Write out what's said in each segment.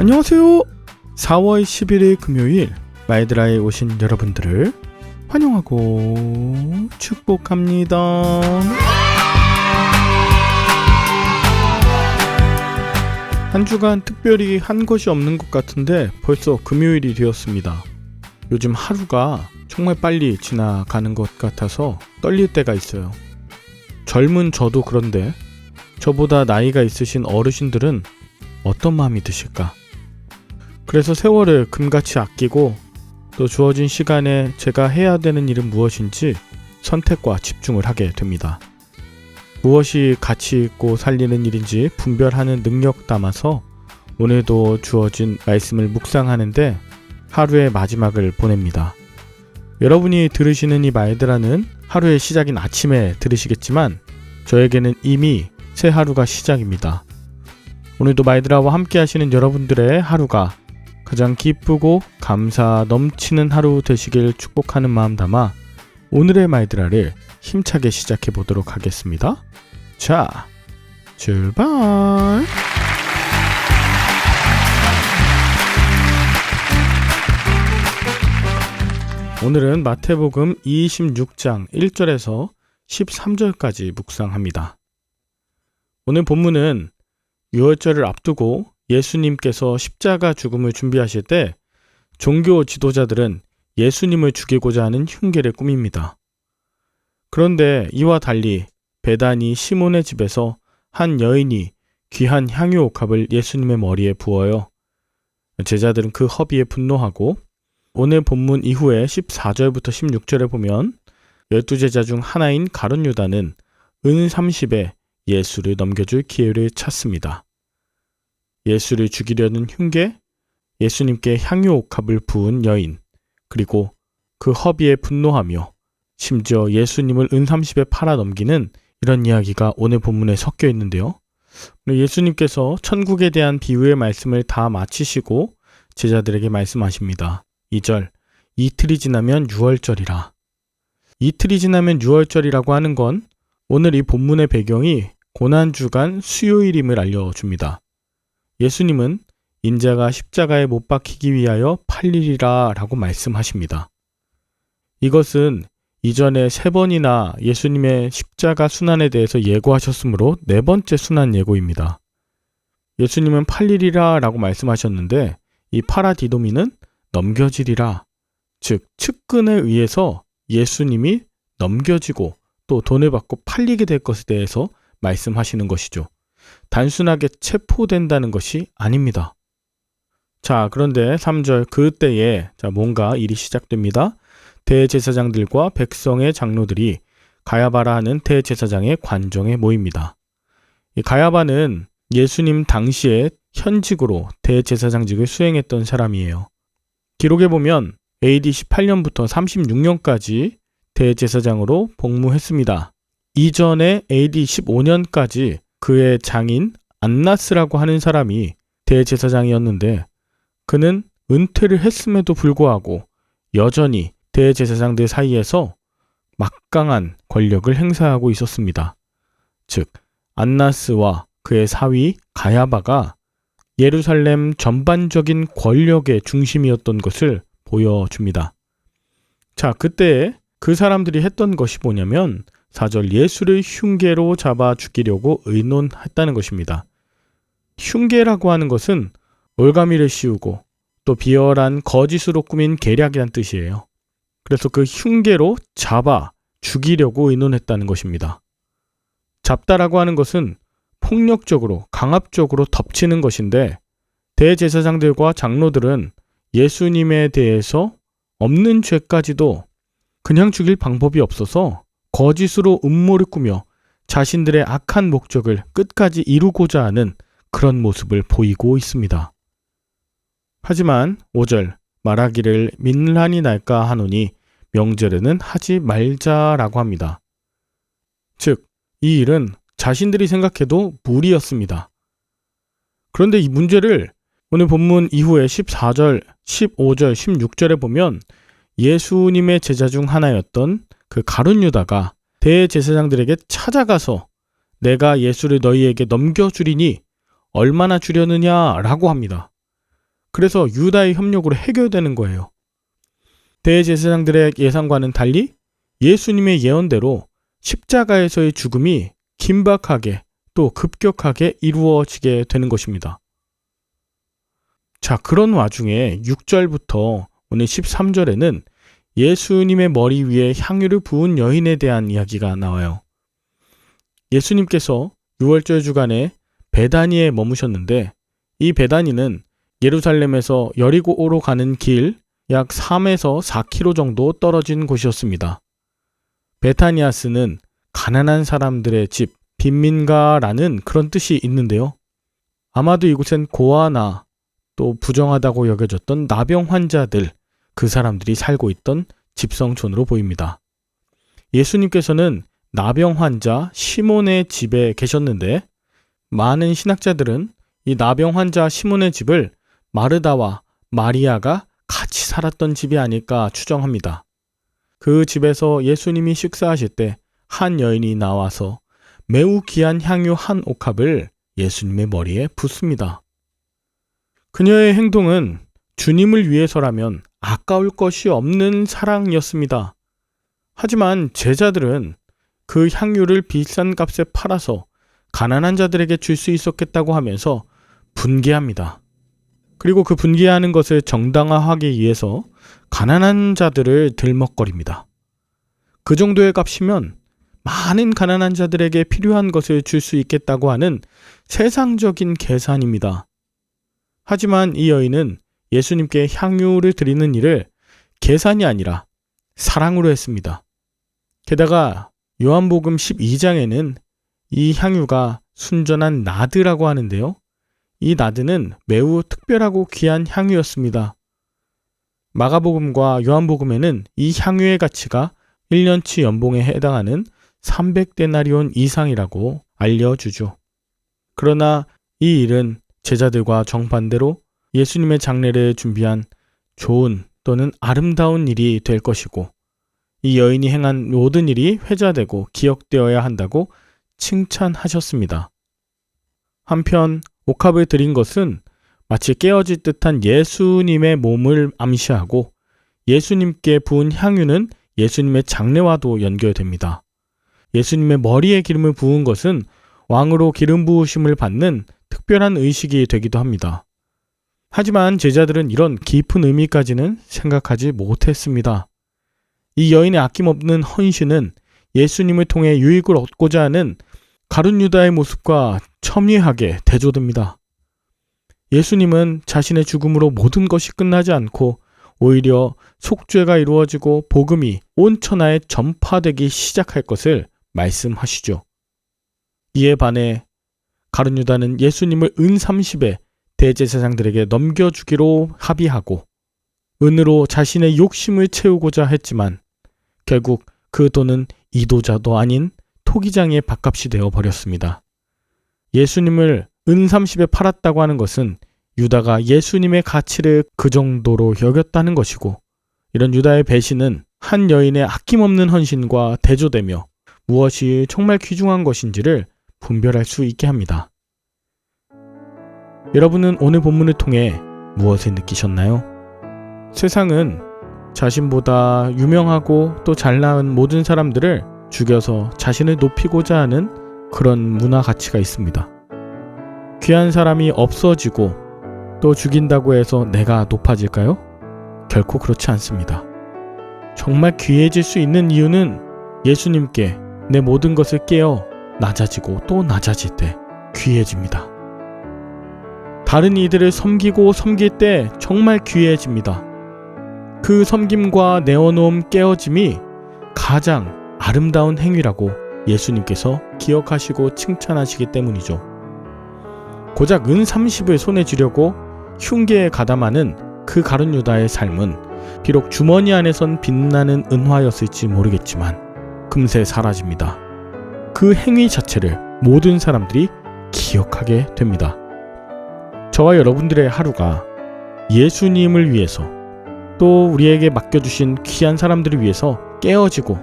안녕하세요. 4월 11일 금요일 마이드라에 오신 여러분들을 환영하고 축복합니다. 한 주간 특별히 한 것이 없는 것 같은데 벌써 금요일이 되었습니다. 요즘 하루가 정말 빨리 지나가는 것 같아서 떨릴 때가 있어요. 젊은 저도 그런데 저보다 나이가 있으신 어르신들은 어떤 마음이 드실까? 그래서 세월을 금같이 아끼고 또 주어진 시간에 제가 해야 되는 일은 무엇인지 선택과 집중을 하게 됩니다. 무엇이 가치 있고 살리는 일인지 분별하는 능력 담아서 오늘도 주어진 말씀을 묵상하는데 하루의 마지막을 보냅니다. 여러분이 들으시는 이 마이드라는 하루의 시작인 아침에 들으시겠지만 저에게는 이미 새 하루가 시작입니다. 오늘도 마이드라와 함께 하시는 여러분들의 하루가 가장 기쁘고 감사 넘치는 하루 되시길 축복하는 마음 담아 오늘의 마이드라를 힘차게 시작해 보도록 하겠습니다. 자, 출발! 오늘은 마태복음 26장 1절에서 13절까지 묵상합니다. 오늘 본문은 유월절을 앞두고 예수님께서 십자가 죽음을 준비하실 때 종교 지도자들은 예수님을 죽이고자 하는 흉계를 꾸밉니다. 그런데 이와 달리 베다니 시몬의 집에서 한 여인이 귀한 향유옥합을 예수님의 머리에 부어요. 제자들은 그 허비에 분노하고 오늘 본문 이후에 14절부터 16절에 보면 12제자 중 하나인 가룟 유다는 은 30에 예수를 넘겨줄 기회를 찾습니다. 예수를 죽이려는 흉계, 예수님께 향유옥합을 부은 여인, 그리고 그 허비에 분노하며 심지어 예수님을 은 30에 팔아 넘기는 이런 이야기가 오늘 본문에 섞여 있는데요. 예수님께서 천국에 대한 비유의 말씀을 다 마치시고 제자들에게 말씀하십니다. 2절, 이틀이 지나면 유월절이라. 이틀이 지나면 유월절이라고 하는 건 오늘 이 본문의 배경이 고난주간 수요일임을 알려줍니다. 예수님은 인자가 십자가에 못 박히기 위하여 팔리리라 라고 말씀하십니다. 이것은 이전에 3번이나 예수님의 십자가 순환에 대해서 예고하셨으므로 4번째 순환 예고입니다. 예수님은 팔리리라 라고 말씀하셨는데 이 파라디도미는 넘겨지리라, 즉 측근에 의해서 예수님이 넘겨지고 또 돈을 받고 팔리게 될 것에 대해서 말씀하시는 것이죠. 단순하게 체포된다는 것이 아닙니다. 자, 그런데 3절 그때에 뭔가 일이 시작됩니다. 대제사장들과 백성의 장로들이 가야바라 하는 대제사장의 관정에 모입니다. 이 가야바는 예수님 당시에 현직으로 대제사장직을 수행했던 사람이에요. 기록에 보면 AD 18년부터 36년까지 대제사장으로 복무했습니다. 이전에 AD 15년까지 그의 장인 안나스라고 하는 사람이 대제사장이었는데 그는 은퇴를 했음에도 불구하고 여전히 대제사장들 사이에서 막강한 권력을 행사하고 있었습니다. 즉, 안나스와 그의 사위 가야바가 예루살렘 전반적인 권력의 중심이었던 것을 보여줍니다. 자, 그때 그 사람들이 했던 것이 뭐냐면 4절 예수를 흉계로 잡아 죽이려고 의논했다는 것입니다. 흉계라고 하는 것은 올가미를 씌우고 또 비열한 거짓으로 꾸민 계략이란 뜻이에요. 그래서 그 흉계로 잡아 죽이려고 의논했다는 것입니다. 잡다라고 하는 것은 폭력적으로 강압적으로 덮치는 것인데 대제사장들과 장로들은 예수님에 대해서 없는 죄까지도 그냥 죽일 방법이 없어서 거짓으로 음모를 꾸며 자신들의 악한 목적을 끝까지 이루고자 하는 그런 모습을 보이고 있습니다. 하지만 5절 말하기를 민란이 날까 하노니 명절에는 하지 말자라고 합니다. 즉, 이 일은 자신들이 생각해도 무리였습니다. 그런데 이 문제를 오늘 본문 이후에 14절, 15절, 16절에 보면 예수님의 제자 중 하나였던 그 가룟 유다가 대제사장들에게 찾아가서 내가 예수를 너희에게 넘겨주리니 얼마나 주려느냐라고 합니다. 그래서 유다의 협력으로 해결되는 거예요. 대제사장들의 예상과는 달리 예수님의 예언대로 십자가에서의 죽음이 긴박하게 또 급격하게 이루어지게 되는 것입니다. 자, 그런 와중에 6절부터 오늘 13절에는 예수님의 머리 위에 향유를 부은 여인에 대한 이야기가 나와요. 예수님께서 6월절 주간에 베다니에 머무셨는데 이 베다니는 예루살렘에서 여리고로 가는 길 약 3에서 4km 정도 떨어진 곳이었습니다. 베타니아스는 가난한 사람들의 집, 빈민가라는 그런 뜻이 있는데요. 아마도 이곳엔 고아나 또 부정하다고 여겨졌던 나병 환자들, 그 사람들이 살고 있던 집성촌으로 보입니다. 예수님께서는 나병 환자 시몬의 집에 계셨는데 많은 신학자들은 이 나병 환자 시몬의 집을 마르다와 마리아가 같이 살았던 집이 아닐까 추정합니다. 그 집에서 예수님이 식사하실 때 한 여인이 나와서 매우 귀한 향유 한 옥합을 예수님의 머리에 붓습니다. 그녀의 행동은 주님을 위해서라면 아까울 것이 없는 사랑이었습니다. 하지만 제자들은 그 향유를 비싼 값에 팔아서 가난한 자들에게 줄 수 있었겠다고 하면서 분개합니다. 그리고 그 분개하는 것을 정당화하기 위해서 가난한 자들을 들먹거립니다. 그 정도의 값이면 많은 가난한 자들에게 필요한 것을 줄 수 있겠다고 하는 세상적인 계산입니다. 하지만 이 여인은 예수님께 향유를 드리는 일을 계산이 아니라 사랑으로 했습니다. 게다가 요한복음 12장에는 이 향유가 순전한 나드라고 하는데요. 이 나드는 매우 특별하고 귀한 향유였습니다. 마가복음과 요한복음에는 이 향유의 가치가 1년치 연봉에 해당하는 300데나리온 이상이라고 알려주죠. 그러나 이 일은 제자들과 정반대로 예수님의 장례를 준비한 좋은 또는 아름다운 일이 될 것이고 이 여인이 행한 모든 일이 회자되고 기억되어야 한다고 칭찬하셨습니다. 한편 옥합을 드린 것은 마치 깨어질 듯한 예수님의 몸을 암시하고 예수님께 부은 향유는 예수님의 장례와도 연결됩니다. 예수님의 머리에 기름을 부은 것은 왕으로 기름 부으심을 받는 특별한 의식이 되기도 합니다. 하지만 제자들은 이런 깊은 의미까지는 생각하지 못했습니다. 이 여인의 아낌없는 헌신은 예수님을 통해 유익을 얻고자 하는 가룟 유다의 모습과 첨예하게 대조됩니다. 예수님은 자신의 죽음으로 모든 것이 끝나지 않고 오히려 속죄가 이루어지고 복음이 온 천하에 전파되기 시작할 것을 말씀하시죠. 이에 반해 가룟 유다는 예수님을 은 30에 대제사장들에게 넘겨주기로 합의하고 은으로 자신의 욕심을 채우고자 했지만 결국 그 돈은 이도자도 아닌 토기장의 밥값이 되어 버렸습니다. 예수님을 은 30에 팔았다고 하는 것은 유다가 예수님의 가치를 그 정도로 여겼다는 것이고 이런 유다의 배신은 한 여인의 아낌없는 헌신과 대조되며 무엇이 정말 귀중한 것인지를 분별할 수 있게 합니다. 여러분은 오늘 본문을 통해 무엇을 느끼셨나요? 세상은 자신보다 유명하고 또 잘나은 모든 사람들을 죽여서 자신을 높이고자 하는 그런 문화 가치가 있습니다. 귀한 사람이 없어지고 또 죽인다고 해서 내가 높아질까요? 결코 그렇지 않습니다. 정말 귀해질 수 있는 이유는 예수님께 내 모든 것을 깨어 낮아지고 또 낮아질 때 귀해집니다. 다른 이들을 섬기고 섬길 때 정말 귀해집니다. 그 섬김과 내어놓음 깨어짐이 가장 아름다운 행위라고 예수님께서 기억하시고 칭찬하시기 때문이죠. 고작 은 30을 손에 쥐려고 흉계에 가담하는 그 가룟 유다의 삶은 비록 주머니 안에선 빛나는 은화였을지 모르겠지만 금세 사라집니다. 그 행위 자체를 모든 사람들이 기억하게 됩니다. 저와 여러분들의 하루가 예수님을 위해서 또 우리에게 맡겨주신 귀한 사람들을 위해서 깨어지고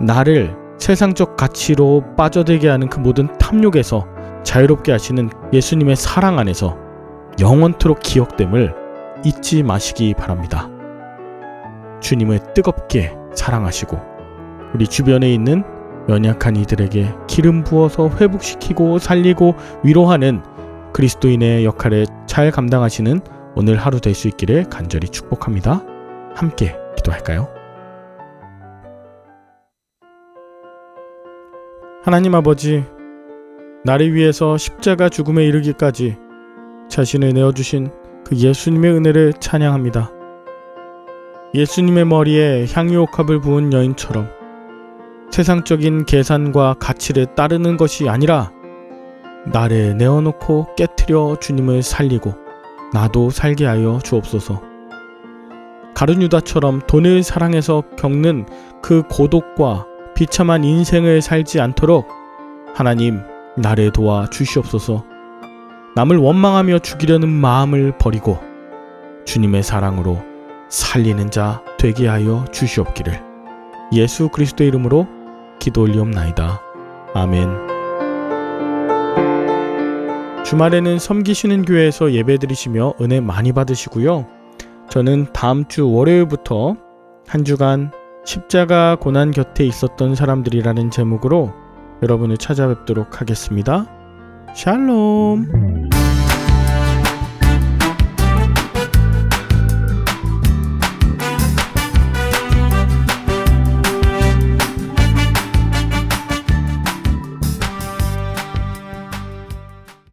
나를 세상적 가치로 빠져들게 하는 그 모든 탐욕에서 자유롭게 하시는 예수님의 사랑 안에서 영원토록 기억됨을 잊지 마시기 바랍니다. 주님을 뜨겁게 사랑하시고 우리 주변에 있는 연약한 이들에게 기름 부어서 회복시키고 살리고 위로하는 그리스도인의 역할을 잘 감당하시는 오늘 하루 될 수 있기를 간절히 축복합니다. 함께 기도할까요? 하나님 아버지, 나를 위해서 십자가 죽음에 이르기까지 자신을 내어주신 그 예수님의 은혜를 찬양합니다. 예수님의 머리에 향유옥합을 부은 여인처럼 세상적인 계산과 가치를 따르는 것이 아니라 나를 내어놓고 깨트려 주님을 살리고 나도 살게 하여 주옵소서. 가룟유다처럼 돈을 사랑해서 겪는 그 고독과 비참한 인생을 살지 않도록 하나님 나를 도와 주시옵소서. 남을 원망하며 죽이려는 마음을 버리고 주님의 사랑으로 살리는 자 되게 하여 주시옵기를 예수 그리스도의 이름으로 기도 올리옵나이다. 아멘. 주말에는 섬기시는 교회에서 예배드리시며 은혜 많이 받으시고요. 저는 다음 주 월요일부터 한 주간 십자가 고난 곁에 있었던 사람들이라는 제목으로 여러분을 찾아뵙도록 하겠습니다. 샬롬.